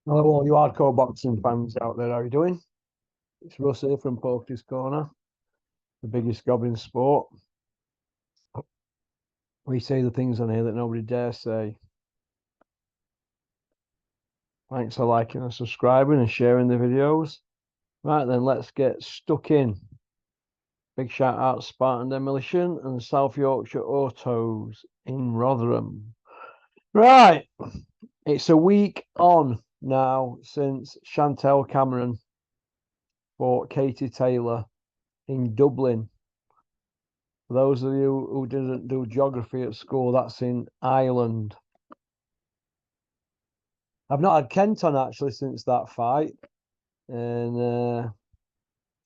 Hello, all you hardcore boxing fans out there. How are you doing? It's Russ here from Poker's Corner, the biggest gob in sport. We say the things on here that nobody dares say. Thanks for liking and subscribing and sharing the videos. Right then, let's get stuck in. Big shout out to Spartan Demolition and South Yorkshire Autos in Rotherham. Right, it's a week on now since Chantel Cameron fought Katie Taylor in Dublin. For those of you who didn't do geography at school, that's in Ireland. I've not had Kent on actually since that fight, and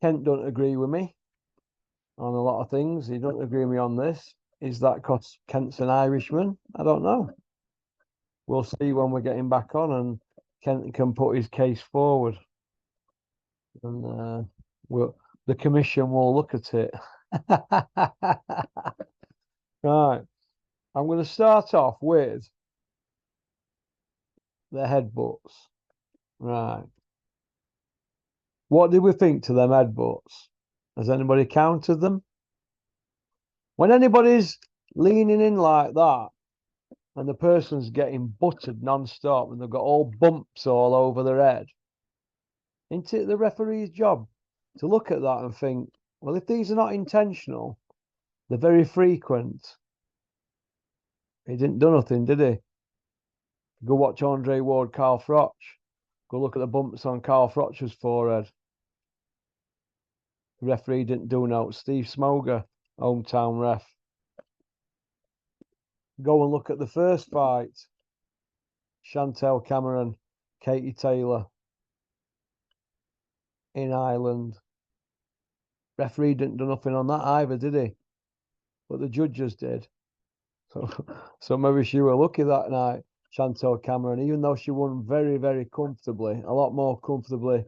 Kent don't agree with me on a lot of things. He don't agree with me on this. Is that because Kent's an Irishman? I don't know. We'll see when we're getting back on and Kent can put his case forward, and the commission will look at it. Right. I'm going to start off with the headbutts. Right. What did we think to them headbutts? Has anybody counted them? When anybody's leaning in like that and the person's getting buttered non-stop and they've got all bumps all over their head, isn't it the referee's job to look at that and think, well, if these are not intentional, they're very frequent. He didn't do nothing, did he? Go watch Andre Ward, Carl Froch. Go look at the bumps on Carl Froch's forehead. The referee didn't do no. Steve Smoger, hometown ref. Go and look at the first fight. Chantel Cameron, Katie Taylor in Ireland. Referee didn't do nothing on that either, did he? But the judges did. So maybe she were lucky that night, Chantel Cameron, even though she won very, very comfortably, a lot more comfortably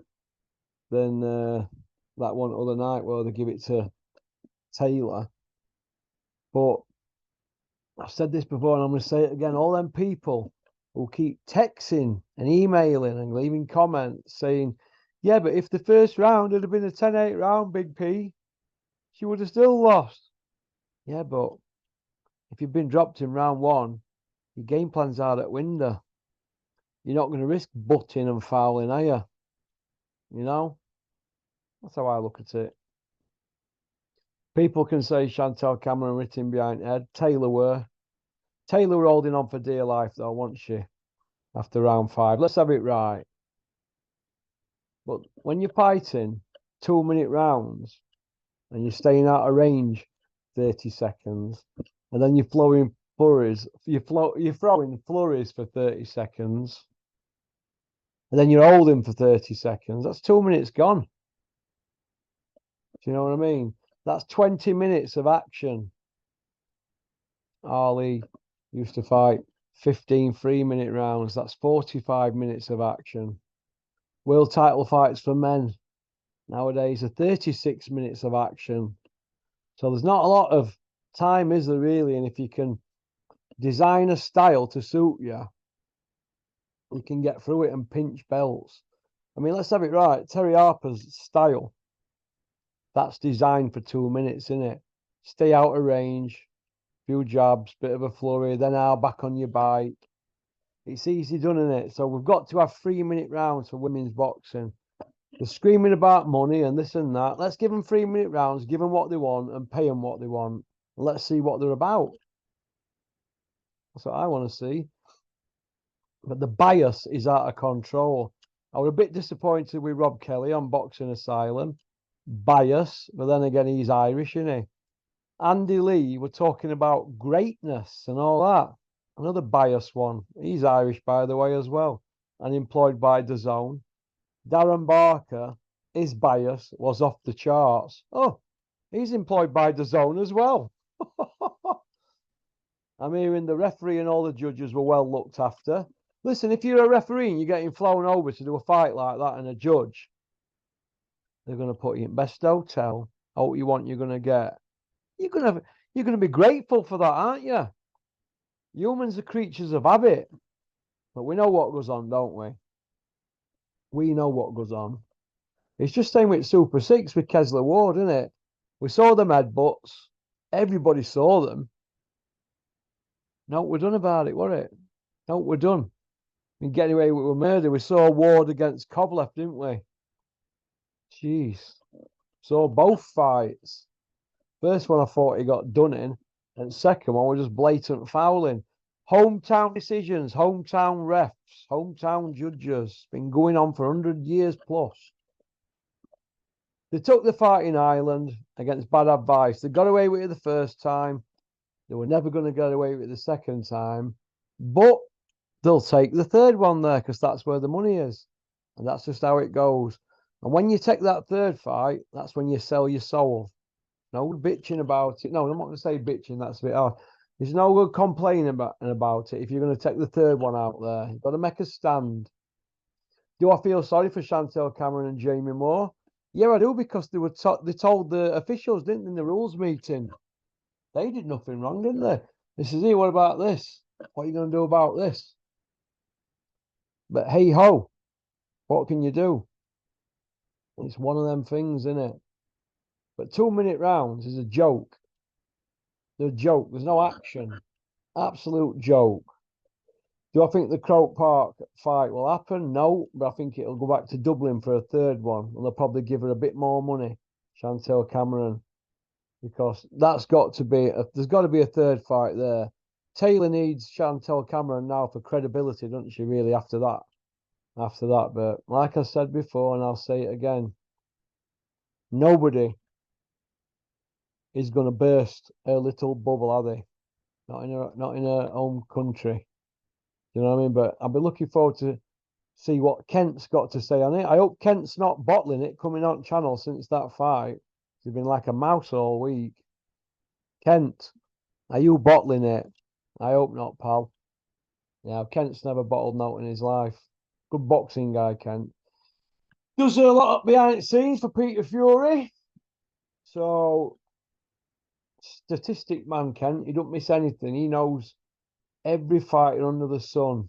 than that one other night where they give it to Taylor. But I've said this before and I'm going to say it again. All them people who keep texting and emailing and leaving comments saying, yeah, but if the first round had been a 10-8 round, Big P, she would have still lost. Yeah, but if you've been dropped in round one, your game plan's out at window. You're not going to risk butting and fouling, are you? You know? That's how I look at it. People can say Chantel Cameron written behind head. Taylor were holding on for dear life, though, wasn't she? After round 5. Let's have it right. But when you're fighting 2-minute rounds and you're staying out of range 30 seconds, and then you're throwing flurries, you're throwing flurries for 30 seconds, and then you're holding for 30 seconds, that's 2 minutes gone. Do you know what I mean? That's 20 minutes of action. Ali used to fight 15 3-minute rounds. That's 45 minutes of action. World title fights for men nowadays are 36 minutes of action. So there's not a lot of time, is there really? And if you can design a style to suit you, you can get through it and pinch belts. I mean, let's have it right. Terry Harper's style, that's designed for 2 minutes, isn't it? Stay out of range, few jabs, bit of a flurry, then I'll back on your bite. It's easy done, isn't it? So we've got to have 3-minute rounds for women's boxing. They're screaming about money and this and that. Let's give them 3-minute rounds, give them what they want and pay them what they want. Let's see what they're about. That's what I want to see. But the bias is out of control. I was a bit disappointed with Rob Kelly on Boxing Asylum. Bias, but then again, he's Irish, isn't he? Andy Lee, we're talking about greatness and all that. Another biased one. He's Irish, by the way, as well, and employed by DAZN. Darren Barker, his bias was off the charts. Oh, he's employed by DAZN as well. I'm hearing the referee and all the judges were well looked after. Listen, if you're a referee and you're getting flown over to do a fight like that and a judge, they're going to put you in best hotel. What you want, you're going to get. You're going to be grateful for that, aren't you? Humans are creatures of habit. But we know what goes on, don't we? We know what goes on. It's just same with Super 6 with Kessler Ward, isn't it? We saw them headbutts. Everybody saw them. No, we're done about it, were it? No, we're done. And getting away with murder. We saw Ward against Kovalev, didn't we? Jeez. So both fights. First one I thought he got done in, and second one was just blatant fouling. Hometown decisions, hometown refs, hometown judges. Been going on for 100 years plus. They took the fight in Ireland against bad advice. They got away with it the first time. They were never going to get away with it the second time. But they'll take the third one there because that's where the money is. And that's just how it goes. And when you take that third fight, that's when you sell your soul. No bitching about it. No, I'm not going to say bitching. That's a bit hard. There's no good complaining about it if you're going to take the third one out there. You've got to make a stand. Do I feel sorry for Chantel Cameron and Jamie Moore? Yeah, I do, because they told the officials, didn't they, in the rules meeting? They did nothing wrong, didn't they? This is it. What about this? What are you going to do about this? But hey ho, what can you do? It's one of them things, isn't it? But 2-minute rounds is a joke. They're a joke. There's no action. Absolute joke. Do I think the Croke Park fight will happen? No, but I think it'll go back to Dublin for a third one, and they'll probably give her a bit more money, Chantel Cameron, because that's got to be there's got to be a third fight there. Taylor needs Chantel Cameron now for credibility, doesn't she? Really, after that, but like I said before, and I'll say it again, nobody is going to burst her little bubble, are they? Not in her home country. You know what I mean? But I'll be looking forward to see what Kent's got to say on it. I hope Kent's not bottling it coming on channel since that fight. He's been like a mouse all week. Kent, are you bottling it? I hope not, pal. Yeah, Kent's never bottled note in his life. Good boxing guy, Kent. Does a lot behind the scenes for Peter Fury. So, statistic man, Kent. He don't miss anything. He knows every fighter under the sun.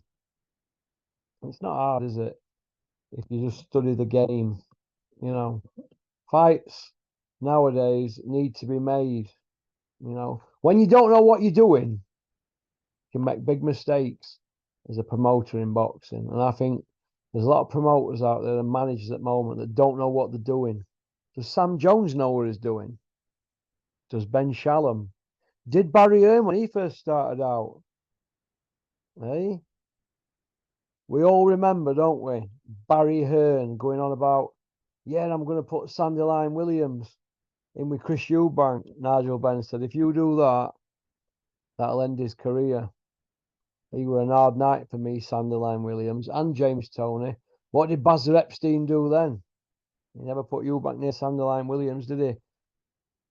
It's not hard, is it? If you just study the game, you know. Fights nowadays need to be made. You know, when you don't know what you're doing, you can make big mistakes as a promoter in boxing. And I think there's a lot of promoters out there and managers at the moment that don't know what they're doing. Does Sam Jones know what he's doing? Does Ben Shalom? Did Barry Hearn when he first started out? Hey? We all remember, don't we? Barry Hearn going on about, yeah, I'm going to put Sandiline Williams in with Chris Eubank. Nigel Benn said, if you do that, that'll end his career. He were an hard night for me, Sandiline Williams and James Toney. What did Bazzer Epstein do then? He never put Eubank near Sandiline Williams, did he?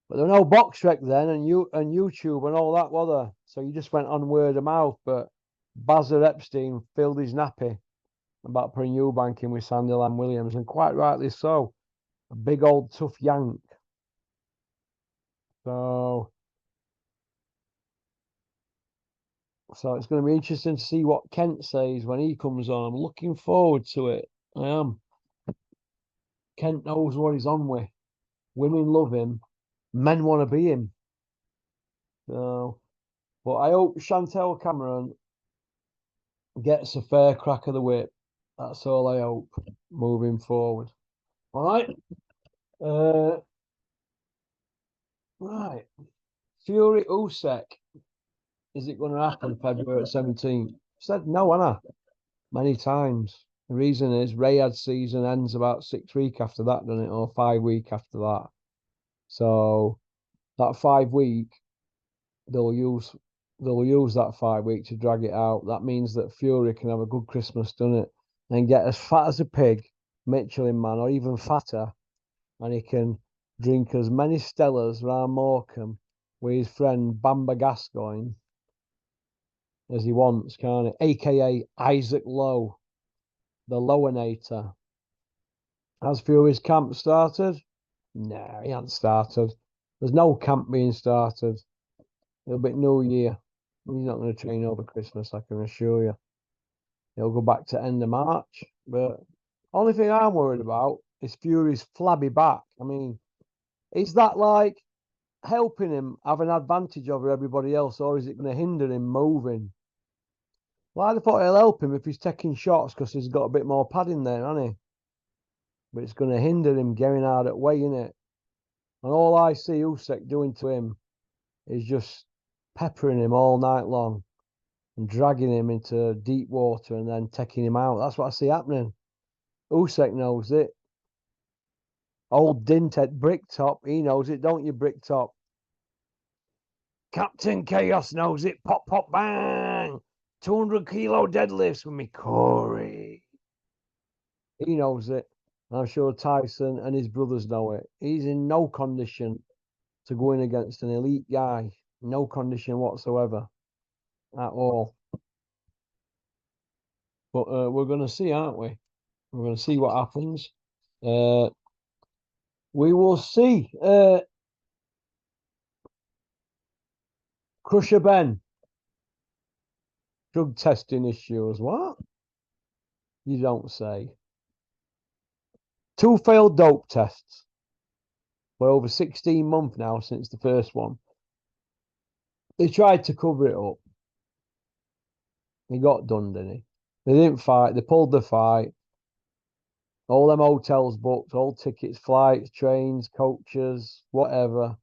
But there were no box rec then, and YouTube and all that, were there? So you just went on word of mouth. But Bazzer Epstein filled his nappy about putting Eubank in with Sandiline Williams, and quite rightly so. A big old tough yank. So it's going to be interesting to see what Kent says when he comes on. I'm looking forward to it. I am. Kent knows what he's on with. Women love him. Men want to be him. So, but I hope Chantel Cameron gets a fair crack of the whip. That's all I hope moving forward. All right. Right. Fury Usyk. Is it going to happen February 17th? Said no, Anna. Many times. The reason is Riyadh season ends about 6 weeks after that, doesn't it? Or 5 weeks after that. So that 5 week, they'll use that 5 week to drag it out. That means that Fury can have a good Christmas, doesn't it? And get as fat as a pig, Michelin man, or even fatter, and he can drink as many Stellas round Morecambe with his friend Bamba Gascoigne as he wants, can't he? AKA Isaac Lowe, the Lowinator. Has Fury's camp started? Nah, he hasn't started. There's no camp being started. It'll be New Year. He's not going to train over Christmas, I can assure you. He'll go back to end of March, but Only thing I'm worried about is Fury's flabby back. I mean, is that like helping him have an advantage over everybody else, or is it going to hinder him moving? Well, I thought it'll help him if he's taking shots because he's got a bit more padding there, hasn't he? But it's going to hinder him getting out at way, innit? And all I see Usyk doing to him is just peppering him all night long and dragging him into deep water and then taking him out. That's what I see happening. Usyk knows it. Old Dinted Bricktop, he knows it, don't you, Bricktop? Captain Chaos knows it. Pop, pop, bang. 200-kilo deadlifts with me, Corey. He knows it. I'm sure Tyson and his brothers know it. He's in no condition to go in against an elite guy. No condition whatsoever at all. But we're going to see, aren't we? We're going to see what happens. We will see. Crusher Ben. Drug testing issues. What? You don't say. 2 failed dope tests. For over 16 months now since the first one. They tried to cover it up. He got done, didn't he? They didn't fight. They pulled the fight. All them hotels booked, all tickets, flights, trains, coaches, whatever.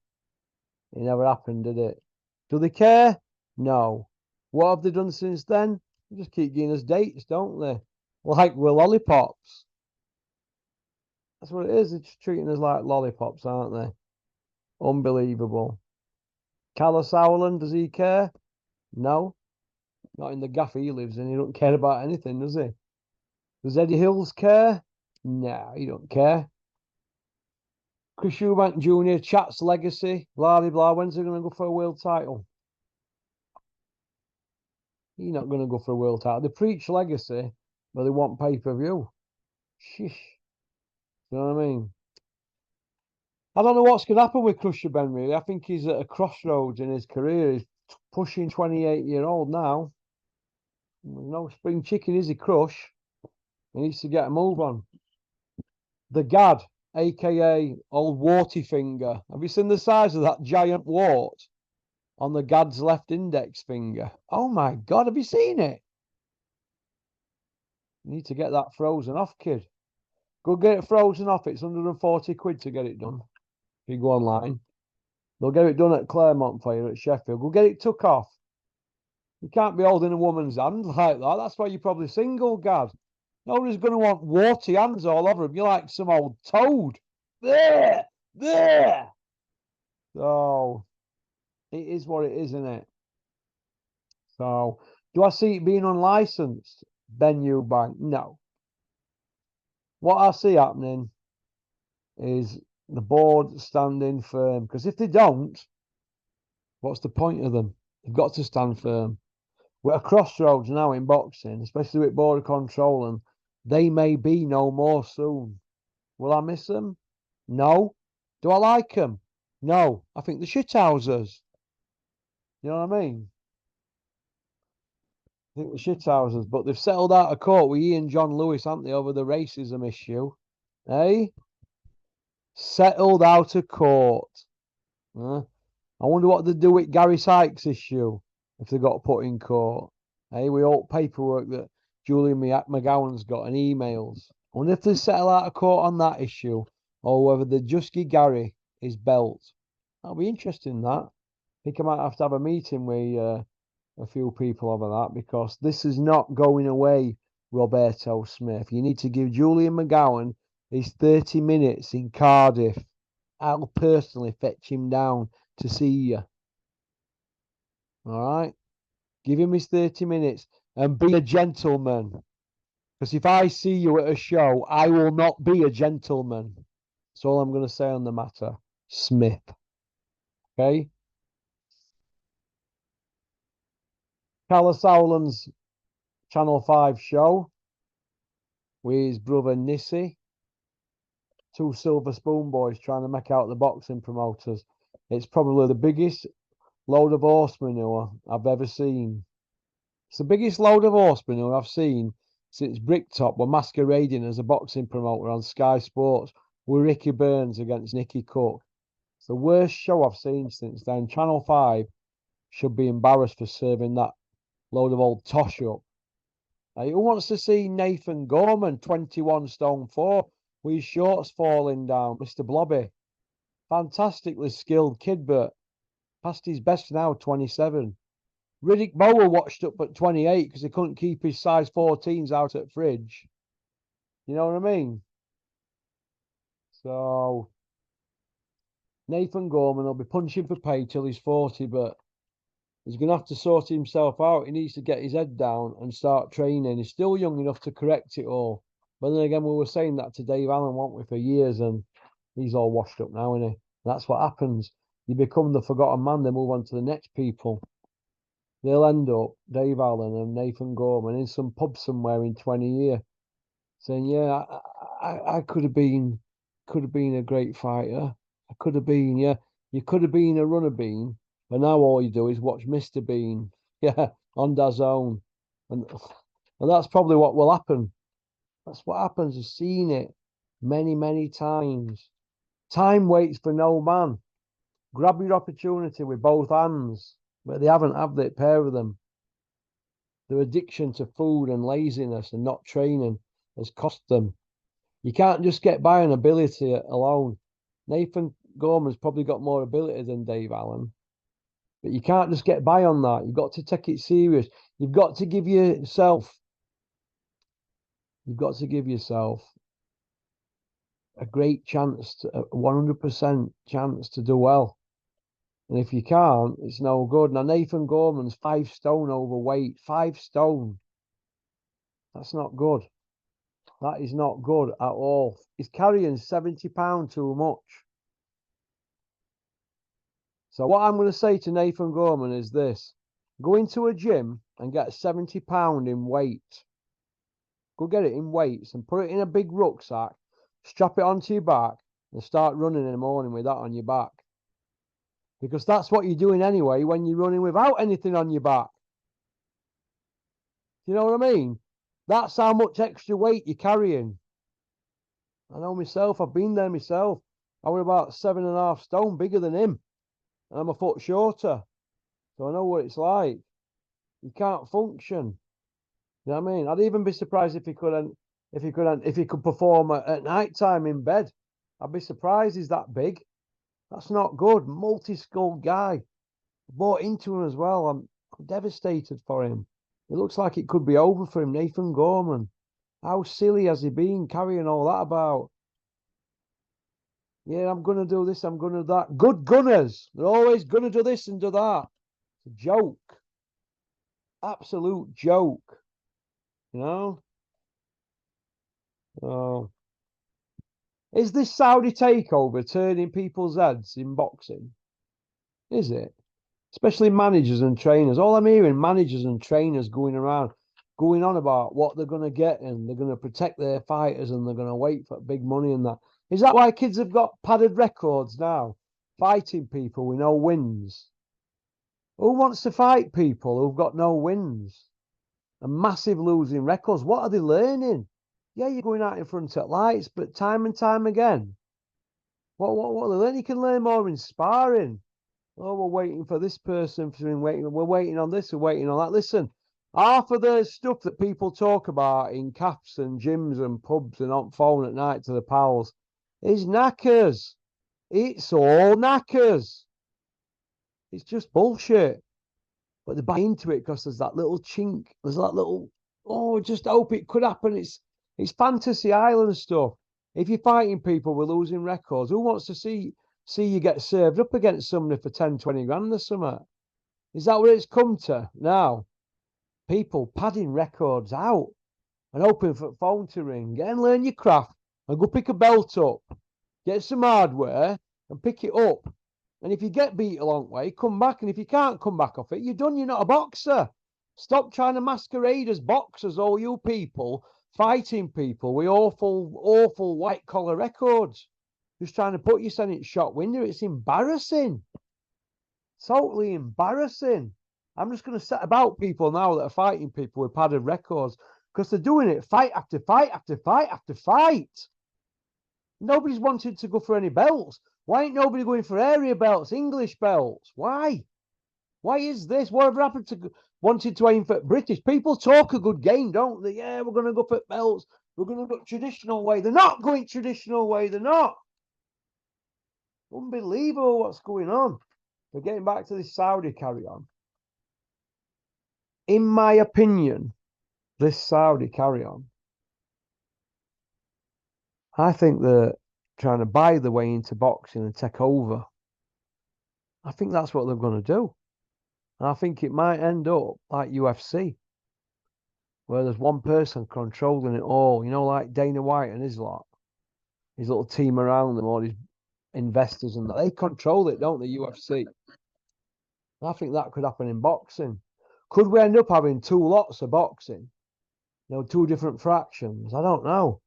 It never happened, did it? Do they care? No. What have they done since then? They just keep giving us dates, don't they? Like we're lollipops. That's what it is. They're just treating us like lollipops, aren't they? Unbelievable. Kalle Sauerland, does he care? No. Not in the gaff he lives in. He don't care about anything, does he? Does Eddie Hills care? No, he don't care. Chris Eubank Jr., Chat's legacy, blah, blah, blah. When's he going to go for a world title? He's not going to go for a world title. They preach legacy, but they want pay-per-view. Sheesh. You know what I mean? I don't know what's going to happen with Crusher Ben, really. I think he's at a crossroads in his career. He's pushing 28-year-old now. No spring chicken, is he, Crush? He needs to get a move on. The Gad, a.k.a. Old Warty Finger. Have you seen the size of that giant wart on the Gad's left index finger? Oh, my God, have you seen it? You need to get that frozen off, kid. Go get it frozen off. It's 140 quid to get it done. If you go online. They'll get it done at Claremont for you at Sheffield. Go get it took off. You can't be holding a woman's hand like that. That's why you're probably single, Gad. Nobody's going to want warty hands all over him. You're like some old toad. There! So, it is what it is, isn't it? So, do I see it being unlicensed? Ben Eubank? No. What I see happening is the board standing firm. Because if they don't, what's the point of them? They've got to stand firm. We're at a crossroads now in boxing, especially with border control, and they may be no more soon. Will I miss them? No. Do I like them? No. I think they're shithousers. You know what I mean? I think they're shithousers, but they've settled out of court with Ian John Lewis, haven't they, over the racism issue? Eh? Settled out of court. I wonder what they do with Gary Sykes' issue if they got put in court. Hey, with all paperwork that Julian McGowan's got and emails. I wonder if they settle out of court on that issue or whether they just give Gary his belt. That'll be interesting, that. I think I might have a meeting with a few people over that because this is not going away, Roberto Smith. You need to give Julian McGowan his 30 minutes in Cardiff. I'll personally fetch him down to see you. All right? Give him his 30 minutes and be a gentleman. Because if I see you at a show, I will not be a gentleman. That's all I'm going to say on the matter. Smith. Okay? Kalle Sauerland's Channel 5 show with his brother Nissi. 2 silver spoon boys trying to make out the boxing promoters. It's probably the biggest load of horse manure I've ever seen. It's the biggest load of horse manure I've seen since Bricktop were masquerading as a boxing promoter on Sky Sports with Ricky Burns against Nicky Cook. It's the worst show I've seen since then. Channel 5 should be embarrassed for serving that load of old tosh up. Who wants to see Nathan Gorman, 21 stone 4, with his shorts falling down? Mr. Blobby. Fantastically skilled kid, but past his best now, 27. Riddick Bowe watched up at 28 because he couldn't keep his size 14s out at fridge. You know what I mean? So Nathan Gorman will be punching for pay till he's 40, but he's going to have to sort himself out. He needs to get his head down and start training. He's still young enough to correct it all. But then again, we were saying that to Dave Allen, weren't we, for years, and he's all washed up now, isn't he? That's what happens. You become the forgotten man, they move on to the next people. They'll end up, Dave Allen and Nathan Gorman, in some pub somewhere in 20 years, saying, yeah, I could have been a great fighter. I could have been, yeah. You could have been a runner bean, but now all you do is watch Mr. Bean, yeah, on DAZN. And that's probably what will happen. That's what happens. I've seen it many, many times. Time waits for no man. Grab your opportunity with both hands, but they haven't, have they, pair of them. Their addiction to food and laziness and not training has cost them. You can't just get by on ability alone. Nathan Gorman's probably got more ability than Dave Allen, but you can't just get by on that. You've got to take it serious. You've got to give yourself a great chance, a 100% chance to do well. And if you can't, it's no good. Now, Nathan Gorman's 5 stone overweight. 5 stone. That's not good. That is not good at all. He's carrying 70 pounds too much. So what I'm going to say to Nathan Gorman is this. Go into a gym and get 70 pounds in weight. Go get it in weights and put it in a big rucksack. Strap it onto your back and start running in the morning with that on your back. Because that's what you're doing anyway when you're running without anything on your back. You know what I mean? That's how much extra weight you're carrying. I know myself. I've been there myself. I was about 7.5 stone bigger than him. And I'm a foot shorter. So I know what it's like. You can't function. You know what I mean? I'd even be surprised if he could perform at night time in bed. I'd be surprised he's that big. That's not good. Multi-skilled guy. Bought into him as well. I'm devastated for him. It looks like it could be over for him. Nathan Gorman. How silly has he been carrying all that about? Yeah, I'm going to do this. I'm going to do that. Good gunners. They're always going to do this and do that. It's a joke. Absolute joke. You know? Oh. Is this Saudi takeover turning people's heads in boxing? Is it? Especially managers and trainers. All I'm hearing, managers and trainers going around, going on about what they're going to get and they're going to protect their fighters and they're going to wait for big money and that. Is that why kids have got padded records now? Fighting people with no wins. Who wants to fight people who've got no wins? And massive losing records. What are they learning? Yeah, you're going out in front of lights, but time and time again. What are they learning? You can learn more in sparring. Oh, we're waiting for this person. We're waiting on this. We're waiting on that. Listen, half of the stuff that people talk about in cafes and gyms and pubs and on phone at night to the pals is knackers. It's all knackers. It's just bullshit. But they buy into it because there's that little chink. There's that little, oh, just hope it could happen. It's fantasy island stuff. If you're fighting people with losing records, who wants to see you get served up against somebody for 10, 20 grand or something? Is that where it's come to now? People padding records out and hoping for the phone to ring. Get and learn your craft and go pick a belt up. Get some hardware and pick it up. And if you get beat a long way, come back. And if you can't come back off it, you're done. You're not a boxer. Stop trying to masquerade as boxers, all you people, fighting people with awful, awful white-collar records. Just trying to put yourself in shot window. It's embarrassing. Totally embarrassing. I'm just going to set about people now that are fighting people with padded records. because they're doing it fight after fight after fight after fight. Nobody's wanted to go for any belts. Why ain't nobody going for area belts, English belts? Why? Why is this? Whatever happened to wanting to aim for British? People talk a good game, don't they? Yeah, we're going to go for belts. We're going to go traditional way. They're not going traditional way. They're not. Unbelievable what's going on. But getting back to this Saudi carry on. In my opinion, this Saudi carry on, I think they're trying to buy the way into boxing and take over. I think that's what they're going to do. And I think it might end up like UFC, where there's one person controlling it all. You know, like Dana White and his lot, his little team around them, all his investors and that. They control it, don't they, UFC? And I think that could happen in boxing. Could we end up having two lots of boxing? You know, two different fractions? I don't know.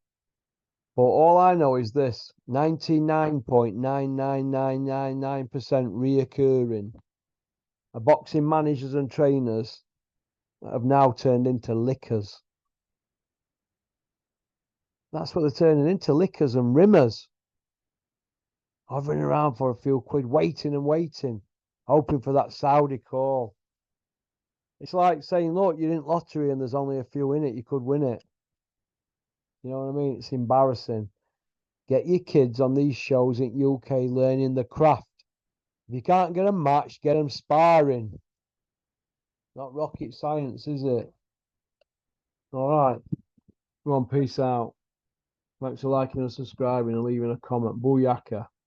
But all I know is this: 99.99999% reoccurring. Boxing managers and trainers have now turned into lickers. That's what they're turning into, lickers and rimmers. Hovering around for a few quid, waiting and waiting, hoping for that Saudi call. It's like saying, look, you're in lottery and there's only a few in it, you could win it. You know what I mean? It's embarrassing. Get your kids on these shows in UK learning the craft. If you can't get them matched, get them sparring. Not rocket science, is it? All right. Go on, peace out. Thanks for liking and subscribing and leaving a comment. Booyaka.